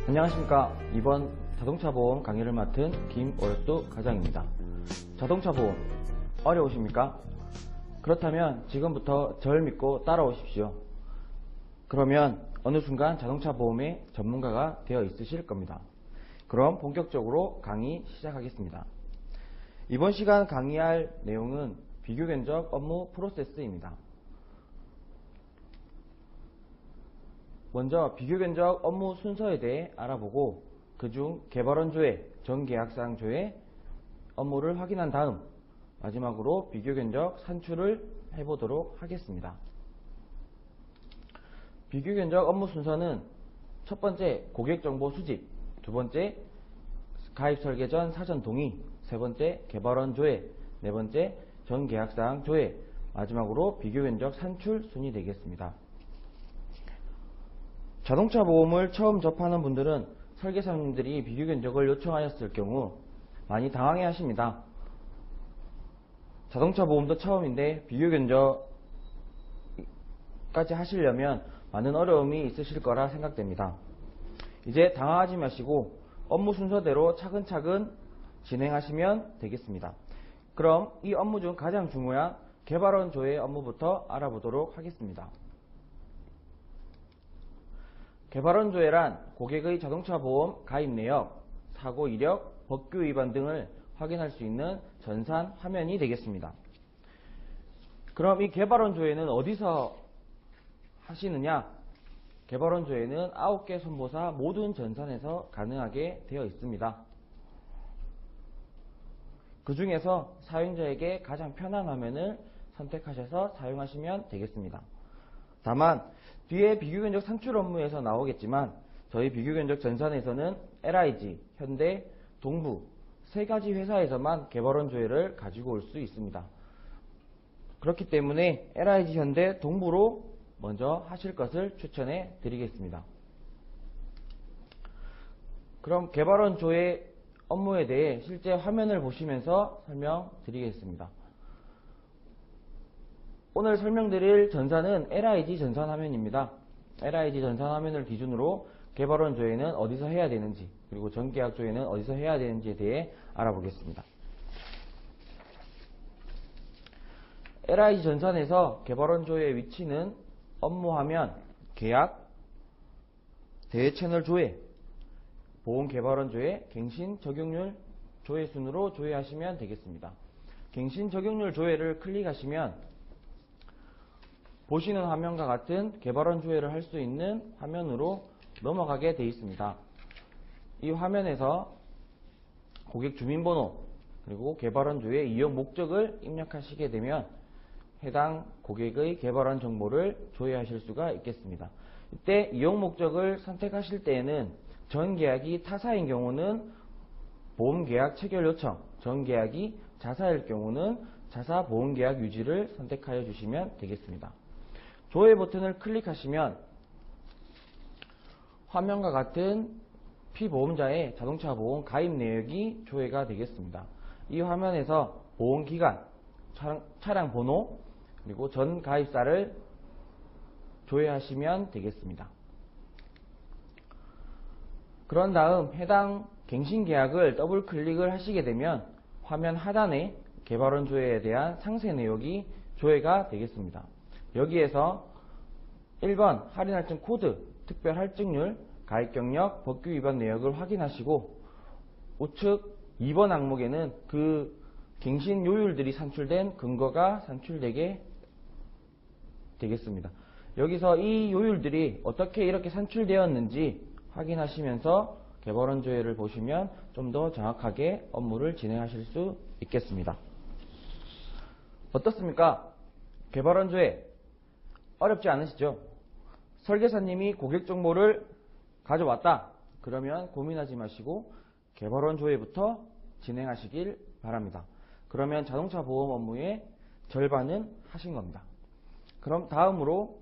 안녕하십니까. 이번 자동차 보험 강의를 맡은 김오혁수 과장입니다. 자동차 보험 어려우십니까? 그렇다면 지금부터 절 믿고 따라오십시오. 그러면 어느 순간 자동차 보험의 전문가가 되어 있으실 겁니다. 그럼 본격적으로 강의 시작하겠습니다. 이번 시간 강의할 내용은 비교견적 업무 프로세스입니다. 먼저 비교견적 업무 순서에 대해 알아보고 그중 개발원 조회, 전계약사항 조회 업무를 확인한 다음 마지막으로 비교견적 산출을 해보도록 하겠습니다. 비교견적 업무 순서는 첫 번째 고객정보 수집, 두 번째 가입 설계 전 사전 동의, 세 번째 개발원 조회, 네 번째 전계약사항 조회, 마지막으로 비교견적 산출 순이 되겠습니다. 자동차 보험을 처음 접하는 분들은 설계사님들이 비교견적을 요청하였을 경우 많이 당황해 하십니다. 자동차 보험도 처음인데 비교견적까지 하시려면 많은 어려움이 있으실 거라 생각됩니다. 이제 당황하지 마시고 업무 순서대로 차근차근 진행하시면 되겠습니다. 그럼 이 업무 중 가장 중요한 개발원 조회 업무부터 알아보도록 하겠습니다. 개발원 조회란 고객의 자동차 보험 가입 내역, 사고 이력, 법규 위반 등을 확인할 수 있는 전산 화면이 되겠습니다. 그럼 이 개발원 조회는 어디서 하시느냐? 개발원 조회는 9개 손보사 모든 전산에서 가능하게 되어 있습니다. 그 중에서 사용자에게 가장 편한 화면을 선택하셔서 사용하시면 되겠습니다. 다만 뒤에 비교견적 산출 업무에서 나오겠지만 저희 비교견적 전산에서는 LIG, 현대, 동부 세 가지 회사에서만 개발원 조회를 가지고 올 수 있습니다. 그렇기 때문에 LIG, 현대, 동부로 먼저 하실 것을 추천해 드리겠습니다. 그럼 개발원 조회 업무에 대해 실제 화면을 보시면서 설명드리겠습니다. 오늘 설명드릴 전산은 LIG 전산 화면입니다. LIG 전산 화면을 기준으로 개발원 조회는 어디서 해야 되는지 그리고 전계약 조회는 어디서 해야 되는지에 대해 알아보겠습니다. LIG 전산에서 개발원 조회의 위치는 업무 화면, 계약, 대외 채널 조회, 보험 개발원 조회, 갱신 적용률 조회 순으로 조회하시면 되겠습니다. 갱신 적용률 조회를 클릭하시면 보시는 화면과 같은 개발원 조회를 할 수 있는 화면으로 넘어가게 되어 있습니다. 이 화면에서 고객 주민번호 그리고 개발원 조회 이용 목적을 입력하시게 되면 해당 고객의 개발원 정보를 조회하실 수가 있겠습니다. 이때 이용 목적을 선택하실 때에는 전계약이 타사인 경우는 보험계약 체결 요청, 전계약이 자사일 경우는 자사 보험계약 유지를 선택하여 주시면 되겠습니다. 조회 버튼을 클릭하시면 화면과 같은 피보험자의 자동차 보험 가입 내역이 조회가 되겠습니다. 이 화면에서 보험기간, 차량 번호, 그리고 전 가입사를 조회하시면 되겠습니다. 그런 다음 해당 갱신계약을 더블 클릭을 하시게 되면 화면 하단에 개발원 조회에 대한 상세 내역이 조회가 되겠습니다. 여기에서 1번 할인 할증 코드, 특별 할증률, 가입 경력, 법규 위반 내역을 확인하시고 우측 2번 항목에는 그 갱신 요율들이 산출된 근거가 산출되게 되겠습니다. 여기서 이 요율들이 어떻게 이렇게 산출되었는지 확인하시면서 개발원 조회를 보시면 좀 더 정확하게 업무를 진행하실 수 있겠습니다. 어떻습니까? 개발원 조회 어렵지 않으시죠? 설계사님이 고객 정보를 가져왔다. 그러면 고민하지 마시고 개발원 조회부터 진행하시길 바랍니다. 그러면 자동차 보험 업무의 절반은 하신 겁니다. 그럼 다음으로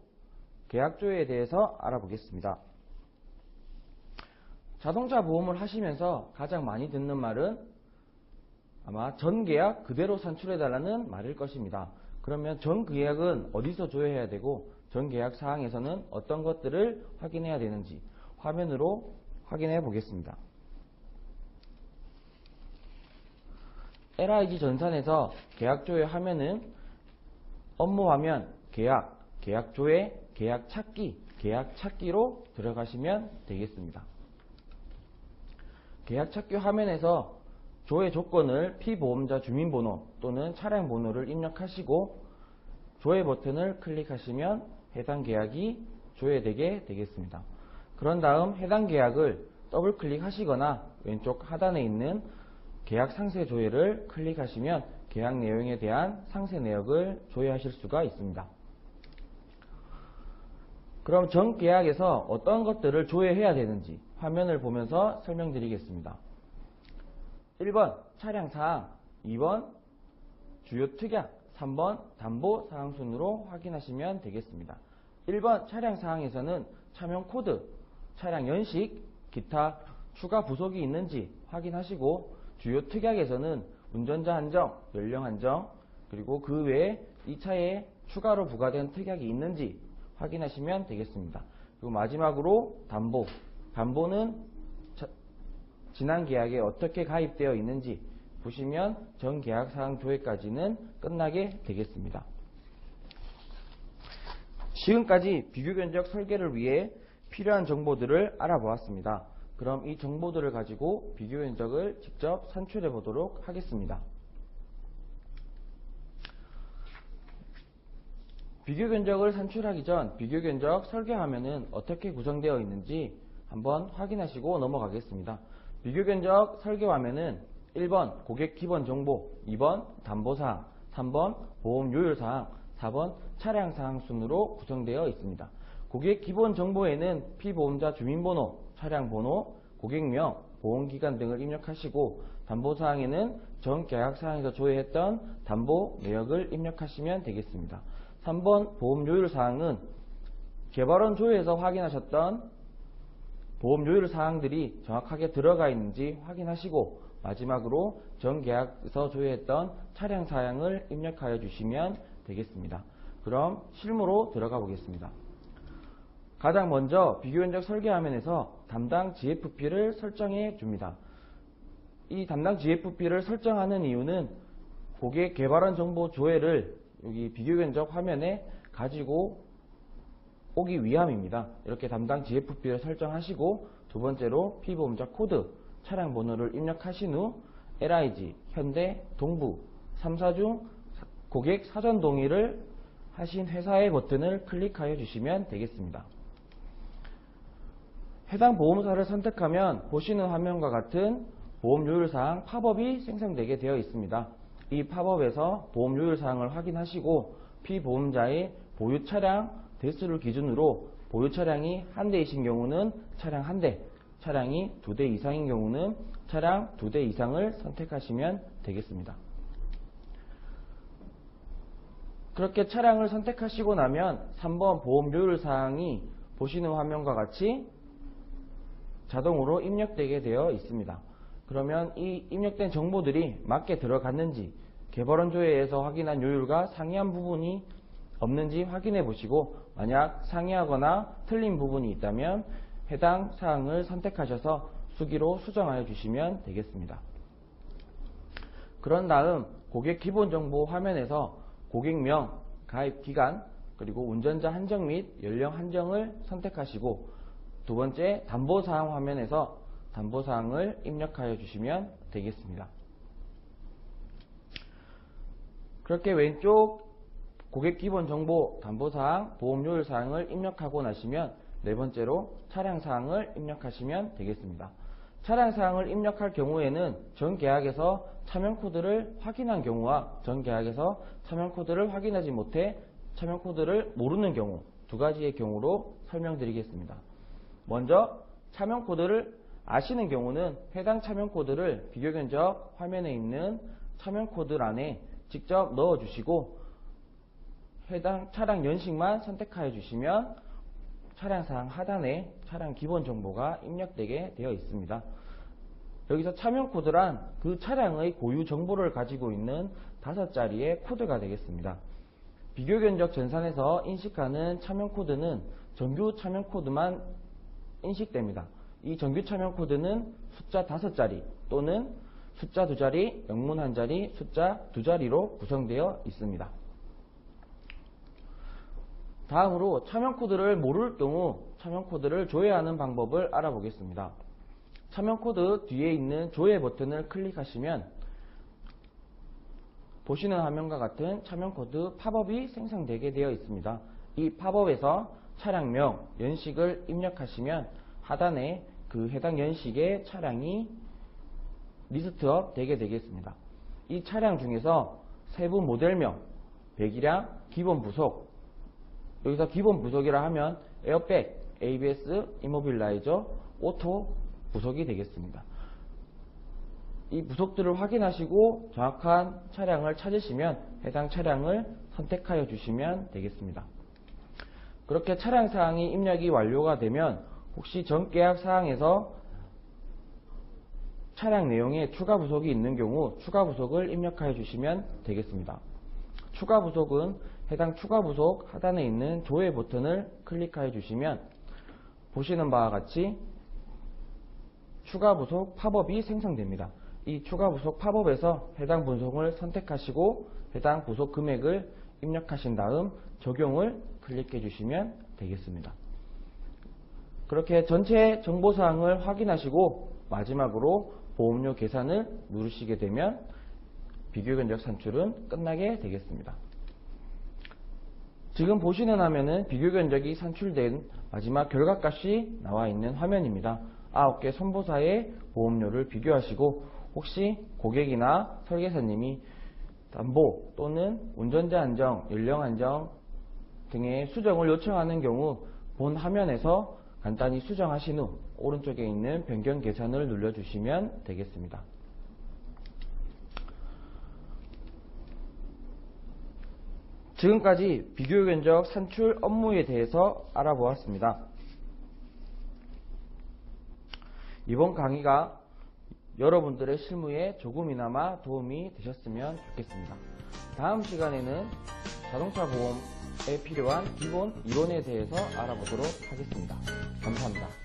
계약 조회에 대해서 알아보겠습니다. 자동차 보험을 하시면서 가장 많이 듣는 말은 아마 전 계약 그대로 산출해달라는 말일 것입니다. 그러면 전 계약은 어디서 조회해야 되고 전 계약 사항에서는 어떤 것들을 확인해야 되는지 화면으로 확인해 보겠습니다. LIG 전산에서 계약 조회 화면은 업무 화면, 계약, 계약 조회, 계약 찾기, 계약 찾기로 들어가시면 되겠습니다. 계약 찾기 화면에서 조회 조건을 피보험자 주민번호 또는 차량 번호를 입력하시고 조회 버튼을 클릭하시면 해당 계약이 조회되게 되겠습니다. 그런 다음 해당 계약을 더블 클릭하시거나 왼쪽 하단에 있는 계약 상세 조회를 클릭하시면 계약 내용에 대한 상세 내역을 조회하실 수가 있습니다. 그럼 전 계약에서 어떤 것들을 조회해야 되는지 화면을 보면서 설명드리겠습니다. 1번 차량 사항, 2번 주요 특약, 3번 담보 사항 순으로 확인하시면 되겠습니다. 1번 차량 사항에서는 차명 코드, 차량 연식, 기타 추가 부속이 있는지 확인하시고 주요 특약에서는 운전자 한정, 연령 한정, 그리고 그 외에 이 차에 추가로 부과된 특약이 있는지 확인하시면 되겠습니다. 그리고 마지막으로 담보, 담보는 지난 계약에 어떻게 가입되어 있는지 보시면 전 계약사항 조회까지는 끝나게 되겠습니다. 지금까지 비교견적 설계를 위해 필요한 정보들을 알아보았습니다. 그럼 이 정보들을 가지고 비교견적을 직접 산출해 보도록 하겠습니다. 비교견적을 산출하기 전 비교견적 설계 화면은 어떻게 구성되어 있는지 한번 확인하시고 넘어가겠습니다. 비교견적 설계 화면은 1번 고객 기본 정보, 2번 담보사항, 3번 보험 요율사항, 4번 차량사항 순으로 구성되어 있습니다. 고객 기본 정보에는 피보험자 주민번호, 차량번호, 고객명, 보험기간 등을 입력하시고 담보사항에는 전 계약사항에서 조회했던 담보 내역을 입력하시면 되겠습니다. 3번 보험 요율사항은 개발원 조회에서 확인하셨던 보험 요율 사항들이 정확하게 들어가 있는지 확인하시고 마지막으로 전 계약에서 조회했던 차량 사항을 입력하여 주시면 되겠습니다. 그럼 실무로 들어가 보겠습니다. 가장 먼저 비교견적 설계 화면에서 담당 GFP를 설정해 줍니다. 이 담당 GFP를 설정하는 이유는 고객 개발원 정보 조회를 여기 비교견적 화면에 가지고 오기 위함입니다. 이렇게 담당 GFP를 설정하시고 두 번째로 피보험자 코드, 차량 번호를 입력하신 후 LIG, 현대, 동부, 3사 중 고객 사전 동의를 하신 회사의 버튼을 클릭하여 주시면 되겠습니다. 해당 보험사를 선택하면 보시는 화면과 같은 보험 요율사항 팝업이 생성되게 되어 있습니다. 이 팝업에서 보험 요율사항을 확인하시고 피보험자의 보유 차량 대수를 기준으로 보유 차량이 한 대이신 경우는 차량 한 대, 차량이 2대 이상인 경우는 차량 2대 이상을 선택하시면 되겠습니다. 그렇게 차량을 선택하시고 나면 3번 보험 요율 사항이 보시는 화면과 같이 자동으로 입력되게 되어 있습니다. 그러면 이 입력된 정보들이 맞게 들어갔는지 개발원 조회에서 확인한 요율과 상이한 부분이 없는지 확인해 보시고 만약 상이하거나 틀린 부분이 있다면 해당 사항을 선택하셔서 수기로 수정하여 주시면 되겠습니다. 그런 다음 고객 기본정보 화면에서 고객명, 가입기간, 그리고 운전자 한정 및 연령 한정을 선택하시고 두 번째 담보사항 화면에서 담보사항을 입력하여 주시면 되겠습니다. 그렇게 왼쪽 고객 기본 정보, 담보사항, 보험료율 사항을 입력하고 나시면 네 번째로 차량사항을 입력하시면 되겠습니다. 차량사항을 입력할 경우에는 전 계약에서 차명코드를 확인한 경우와 전 계약에서 차명코드를 확인하지 못해 차명코드를 모르는 경우 두 가지의 경우로 설명드리겠습니다. 먼저 차명코드를 아시는 경우는 해당 차명코드를 비교견적 화면에 있는 차명코드란에 직접 넣어주시고 해당 차량 연식만 선택하여 주시면 차량사항 하단에 차량 기본 정보가 입력되게 되어 있습니다. 여기서 차명코드란 그 차량의 고유 정보를 가지고 있는 5자리의 코드가 되겠습니다. 비교견적 전산에서 인식하는 차명코드는 정규 차명코드만 인식됩니다. 이 정규 차명 코드는 숫자 5자리 또는 숫자 2자리, 영문 1자리, 숫자 2자리로 구성되어 있습니다. 다음으로 차명 코드를 모를 경우 차명 코드를 조회하는 방법을 알아보겠습니다. 차명 코드 뒤에 있는 조회 버튼을 클릭하시면 보시는 화면과 같은 차명 코드 팝업이 생성되게 되어 있습니다. 이 팝업에서 차량명, 연식을 입력하시면 하단에 그 해당 연식의 차량이 리스트업 되게 되겠습니다. 이 차량 중에서 세부 모델명, 배기량, 기본 부속, 여기서 기본 부속이라 하면 에어백, ABS, 이모빌라이저, 오토 부속이 되겠습니다. 이 부속들을 확인하시고 정확한 차량을 찾으시면 해당 차량을 선택하여 주시면 되겠습니다. 그렇게 차량 사항이 입력이 완료가 되면 혹시 전계약 사항에서 차량 내용에 추가 부속이 있는 경우 추가 부속을 입력하여 주시면 되겠습니다. 추가 부속은 해당 추가 부속 하단에 있는 조회 버튼을 클릭하여 주시면 보시는 바와 같이 추가 부속 팝업이 생성됩니다. 이 추가 부속 팝업에서 해당 분속을 선택하시고 해당 부속 금액을 입력하신 다음 적용을 클릭해 주시면 되겠습니다. 그렇게 전체 정보사항을 확인하시고 마지막으로 보험료 계산을 누르시게 되면 비교 견적 산출은 끝나게 되겠습니다. 지금 보시는 화면은 비교 견적이 산출된 마지막 결과값이 나와 있는 화면입니다. 9개 선보사의 보험료를 비교하시고 혹시 고객이나 설계사님이 담보 또는 운전자 안정, 연령 안정 등의 수정을 요청하는 경우 본 화면에서 간단히 수정하신 후 오른쪽에 있는 변경 계산을 눌러주시면 되겠습니다. 지금까지 비교 견적 산출 업무에 대해서 알아보았습니다. 이번 강의가 여러분들의 실무에 조금이나마 도움이 되셨으면 좋겠습니다. 다음 시간에는 자동차 보험에 필요한 기본 이론에 대해서 알아보도록 하겠습니다. 감사합니다.